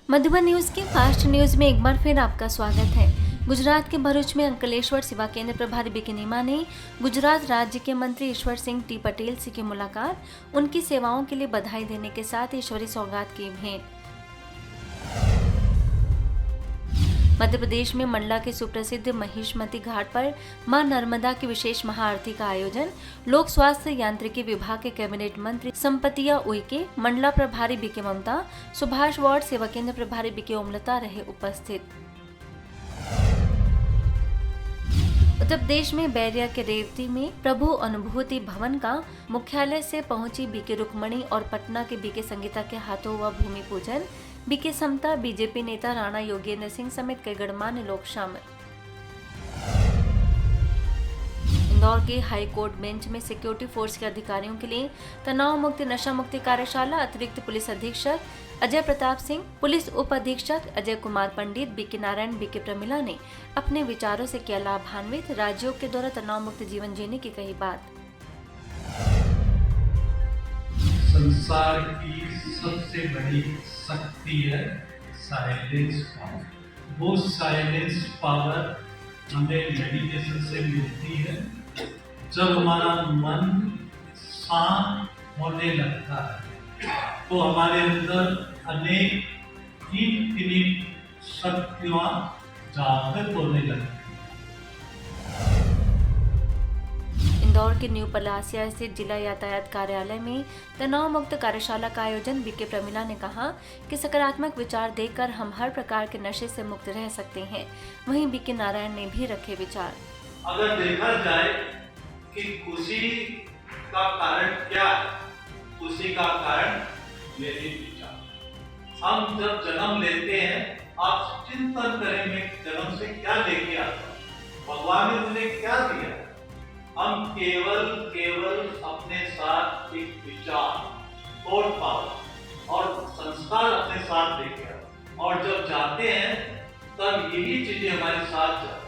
Madhuban news के fast news में एक बार फिर आपका स्वागत है। गुजरात के भरूच में अंकलेश्वर सेवा केंद्र प्रभारी बीके नीमा ने गुजरात राज्य के मंत्री ईश्वर सिंह टी पटेल से की मुलाकात, उनकी सेवाओं के लिए बधाई देने के साथ ईश्वरी सौगात की भेंट। मध्य प्रदेश में मंडला के सुप्रसिद्ध महिषमती घाट पर मां नर्मदा की विशेष महाआरती का आयोजन। लोक स्वास्थ्य यांत्रिकी विभाग के कैबिनेट मंत्री संपतिया उइके, मंडला प्रभारी बीके ममता, सुभाष वार्ड सेवा केंद्र प्रभारी बीके ओमलता रहे उपस्थित। उत्तर प्रदेश में बैरिया के रेवती में प्रभु अनुभूति भवन का मुख्यालय से पहुंची बीके रुक्मणी और पटना के बीके संगीता के हाथों हुआ भूमि पूजन। बीके समता, बीजेपी नेता राणा योगेंद्र सिंह समेत कई गणमान्य लोग शामिल। इंदौर के हाई कोर्ट बेंच में सिक्योरिटी फोर्स के अधिकारियों के लिए तनाव मुक्ति नशा मुक्ति कार्यशाला। अतिरिक्त पुलिस अधीक्षक अजय प्रताप सिंह, पुलिस उप अधीक्षक अजय कुमार पंडित, बीके नारायण, बीके प्रमिला ने अपने विचारों से किया लाभान्वित। राज्यों के द्वारा तनाव मुक्त जीवन जीने की कही बात। संसार की सबसे बड़ी शक्ति है साइलेंस पावर। वो साइलेंस पावर हमें मेडिटेशन से मिलती है। जब हमारा मन शांत होने लगता है तो हमारे अंदर अनेक इनफिनिट शक्तियां जागृत होने लगती है। इंदौर के न्यू पलासिया स्थित जिला यातायात कार्यालय में तनाव मुक्त कार्यशाला का आयोजन। बीके प्रमिला ने कहा कि सकारात्मक विचार देकर हम हर प्रकार के नशे से मुक्त रह सकते हैं। वहीं बीके नारायण ने भी रखे विचार। अगर देखा जाए कि खुशी का कारण क्या है, खुशी का कारण मेरे विचार। हम जब जन्म लेते हैं, आप चिंतन करेंगे जन्म से क्या लेके आता, भगवान ने मुझे क्या दिया। हम केवल अपने साथ एक विचार, थॉट पावर और संस्कार अपने साथ लेके आते, और जब जाते हैं तब यही चीजें हमारे साथ जाती।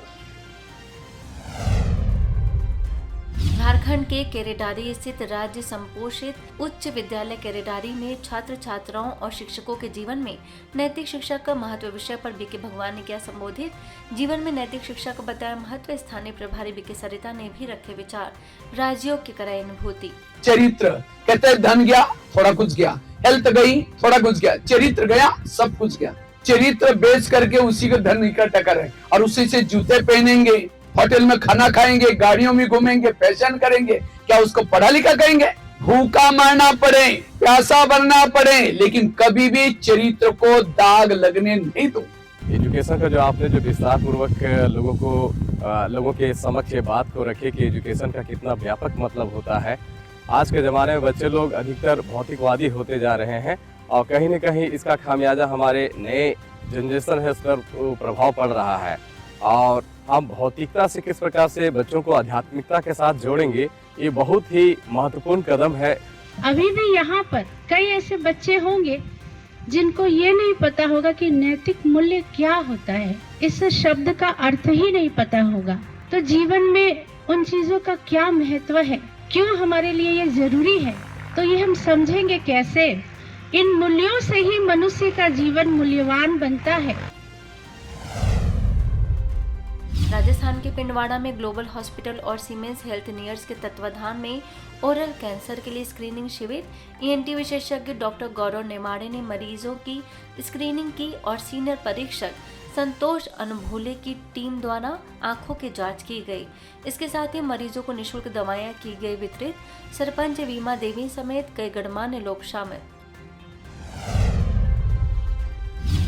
झारखंड के केरेडारी स्थित राज्य संपोषित उच्च विद्यालय केरेडारी में छात्र छात्राओं और शिक्षकों के जीवन में नैतिक शिक्षा का महत्व विषय पर बीके भगवान ने किया संबोधित। जीवन में नैतिक शिक्षा का बताया महत्व। स्थानीय प्रभारी बीके सरिता ने भी रखे विचार। राजयोग की कराई अनुभूति। चरित्र कहते हैं, धन गया थोड़ा कुछ गया, हेल्थ गई थोड़ा कुछ गया, चरित्र गया सब कुछ गया। चरित्र बेच करके उसी को धन इकट्ठा करें और उसी से जूते पहनेंगे, होटल में खाना खाएंगे, गाड़ियों में घूमेंगे, फैशन करेंगे, क्या उसको पढ़ा लिखा कहेंगे? भूखा मरना पड़े, प्यासा बनना पड़े, लेकिन कभी भी चरित्र को दाग लगने नहीं दो। एजुकेशन का जो आपने जो विस्तार पूर्वक लोगों के समक्ष ये बात को रखे कि एजुकेशन का कितना व्यापक मतलब होता है। आज के ज़माने में बच्चे लोग अधिकतर भौतिकवादी होते जा रहे हैं और कहीं न कहीं इसका खामियाजा हमारे नए जनरेशन है उस पर प्रभाव पड़ रहा है। और हम भौतिकता से किस प्रकार से बच्चों को आध्यात्मिकता के साथ जोड़ेंगे, ये बहुत ही महत्वपूर्ण कदम है। अभी भी यहाँ पर कई ऐसे बच्चे होंगे जिनको ये नहीं पता होगा कि नैतिक मूल्य क्या होता है, इस शब्द का अर्थ ही नहीं पता होगा। तो जीवन में उन चीजों का क्या महत्व है, क्यों हमारे लिए ये जरूरी है, तो ये हम समझेंगे कैसे? इन मूल्यों से ही मनुष्य का जीवन मूल्यवान बनता है। राजस्थान के पिंडवाड़ा में ग्लोबल हॉस्पिटल और सीमेंस हेल्थ नियर्स के तत्वाधान में ओरल कैंसर के लिए स्क्रीनिंग शिविर। ईएनटी विशेषज्ञ डॉक्टर गौरव नेमाड़े ने मरीजों की स्क्रीनिंग की और सीनियर परीक्षक संतोष अनुभूले की टीम द्वारा आंखों की जांच की गई। इसके साथ ही मरीजों को निःशुल्क दवाएं की गई वितरित। सरपंच वीमा देवी समेत कई गणमान्य लोग शामिल।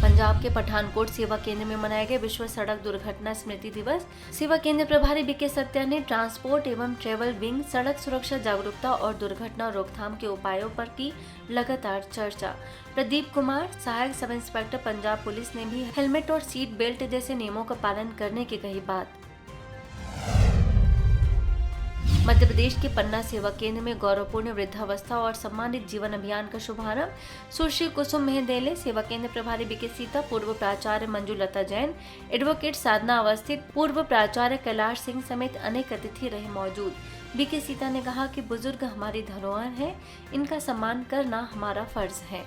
पंजाब के पठानकोट सेवा केंद्र में मनाया गया विश्व सड़क दुर्घटना स्मृति दिवस। सेवा केंद्र प्रभारी बीके सत्या ने ट्रांसपोर्ट एवं ट्रेवल विंग सड़क सुरक्षा जागरूकता और दुर्घटना रोकथाम के उपायों पर की लगातार चर्चा। प्रदीप कुमार, सहायक सब इंस्पेक्टर पंजाब पुलिस ने भी हेलमेट और सीट बेल्ट जैसे नियमों का पालन करने की कही बात। मध्य प्रदेश के पन्ना सेवा केंद्र में गौरवपूर्ण वृद्धावस्था और सम्मानित जीवन अभियान का शुभारंभ। सुश्री कुसुम मेहदेले, सेवा केंद्र प्रभारी बीके सीता, पूर्व प्राचार्य मंजू लता जैन, एडवोकेट साधना अवस्थित, पूर्व प्राचार्य कैलाश सिंह समेत अनेक अतिथि रहे मौजूद। बीके सीता ने कहा कि बुजुर्ग हमारी धरोहर है, इनका सम्मान करना हमारा फर्ज है।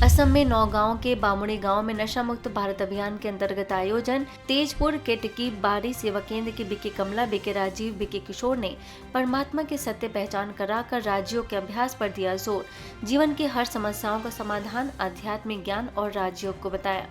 असम में नौगांव के बामुड़ी गांव में नशा मुक्त भारत अभियान के अंतर्गत आयोजन तेजपुर के टिक्की बाड़ी सेवा केंद्र के बीके कमला, बीके राजीव, बीके किशोर ने परमात्मा की सत्य पहचान कराकर राजियों के अभ्यास पर दिया जोर। जीवन की हर समस्याओं का समाधान आध्यात्मिक ज्ञान और राजयोग को बताया।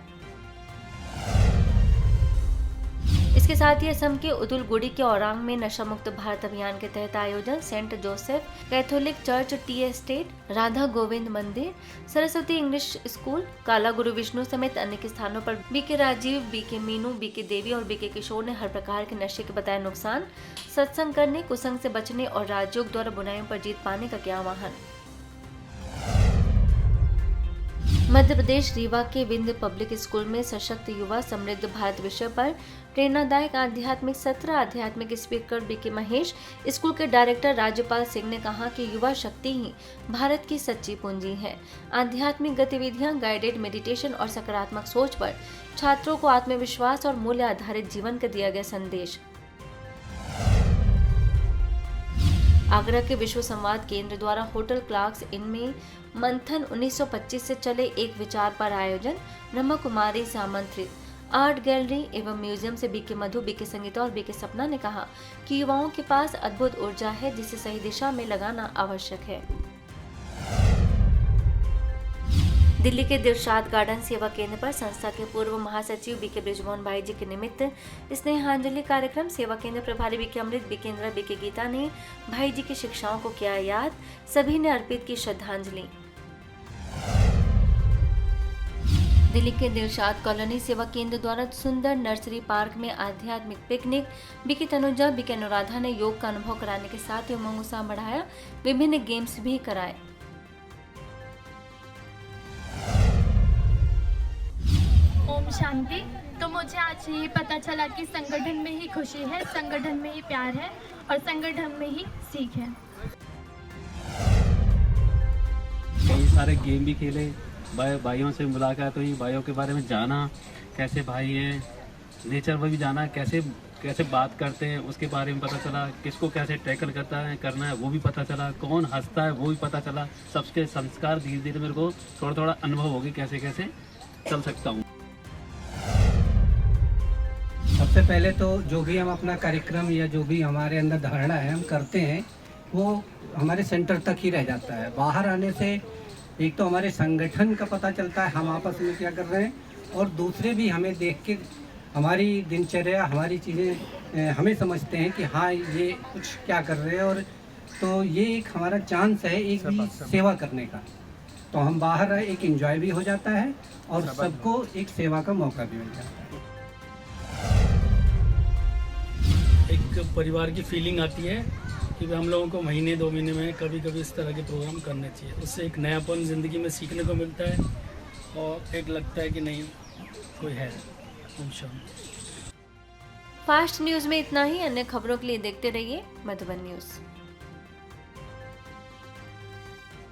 इसके साथ ही असम के उदुलगुड़ी के औरांग में नशा मुक्त भारत अभियान के तहत आयोजन saint Joseph Catholic church, tea estate, Radha Govind मंदिर, सरस्वती इंग्लिश स्कूल, काला गुरु विष्णु समेत अन्य स्थानों पर BK Rajiv, BK Meenu, BK Devi और बीके किशोर ने हर प्रकार के नशे के बताए नुकसान, सत्संग करने, कुसंग से बचने और राजयोग द्वारा बुराइयों पर जीत पाने का किया आह्वान। मध्य प्रदेश रीवा के विंध्य पब्लिक स्कूल में सशक्त युवा समृद्ध भारत विषय पर प्रेरणादायक आध्यात्मिक सत्र आध्यात्मिक स्पीकर बीके महेश, स्कूल के डायरेक्टर राज्यपाल सिंह ने कहा कि युवा शक्ति ही भारत की सच्ची पूंजी है। आध्यात्मिक गतिविधियां, गाइडेड मेडिटेशन और सकारात्मक सोच पर छात्रों को आत्मविश्वास और मूल्य आधारित जीवन का दिया गया संदेश। आगरा के विश्व संवाद केंद्र द्वारा होटल क्लार्क्स इन में मंथन 1925 से चले एक विचार पर आयोजन। ब्रह्म कुमारी से आमंत्रित आर्ट गैलरी एवं म्यूजियम से बीके मधु, बीके संगीता और बीके सपना ने कहा कि युवाओं के पास अद्भुत ऊर्जा है जिसे सही दिशा में लगाना आवश्यक है। दिल्ली के दिलशाद गार्डन सेवा केंद्र पर संस्था के पूर्व महासचिव बीके बृजमोहन भाई जी के निमित्त स्नेहांजलि कार्यक्रम। सेवा केंद्र प्रभारी बीके अमृत, बीके इंदिरा, बीके गीता ने भाई जी की शिक्षाओं को किया याद। सभी ने अर्पित की श्रद्धांजलि। दिल्ली के दिलशाद कॉलोनी सेवा केंद्र द्वारा सुंदर नर्सरी पार्क में आध्यात्मिक पिकनिक। बीके तनुजा, बीके अनुराधा ने योग का अनुभव कराने के साथ ही उमंग उत्साह बढ़ाया। विभिन्न गेम्स भी कराए। ओम शांति। तो मुझे आज ये पता चला कि संगठन में ही खुशी है, संगठन में ही प्यार है और संगठन में ही सीख है। कई सारे गेम भी खेले, भाइयों से मुलाकात हुई, भाइयों के बारे में जाना, कैसे भाई हैं, नेचर में भी जाना, कैसे बात करते हैं उसके बारे में पता चला, किसको कैसे टैकल करना है वो भी पता चला, कौन हंसता है वो भी पता चला। सबके संस्कार धीरे धीरे मेरे को थोड़ा अनुभव हो गया कैसे कैसे चल सकता हूँ। सबसे पहले तो जो भी हम अपना कार्यक्रम या जो भी हमारे अंदर धारणा है हम करते हैं वो हमारे सेंटर तक ही रह जाता है। बाहर आने से एक तो हमारे संगठन का पता चलता है हम आपस में क्या कर रहे हैं, और दूसरे भी हमें देख के हमारी दिनचर्या, हमारी चीज़ें हमें समझते हैं कि हाँ ये कुछ क्या कर रहे हैं। और तो ये एक हमारा चांस है एक भी सेवा करने का। तो हम बाहर आए, एक एंजॉय भी हो जाता है और सबको एक सेवा का मौका भी मिल जाता है। एक परिवार की फीलिंग आती है कि हम लोगों को महीने 2 महीने में कभी कभी इस तरह के प्रोग्राम करने चाहिए। उससे एक नयापन ज़िंदगी में सीखने को मिलता है और एक लगता है कि नहीं कोई है। फास्ट न्यूज़ में इतना ही। अन्य खबरों के लिए देखते रहिए मधुबन न्यूज़।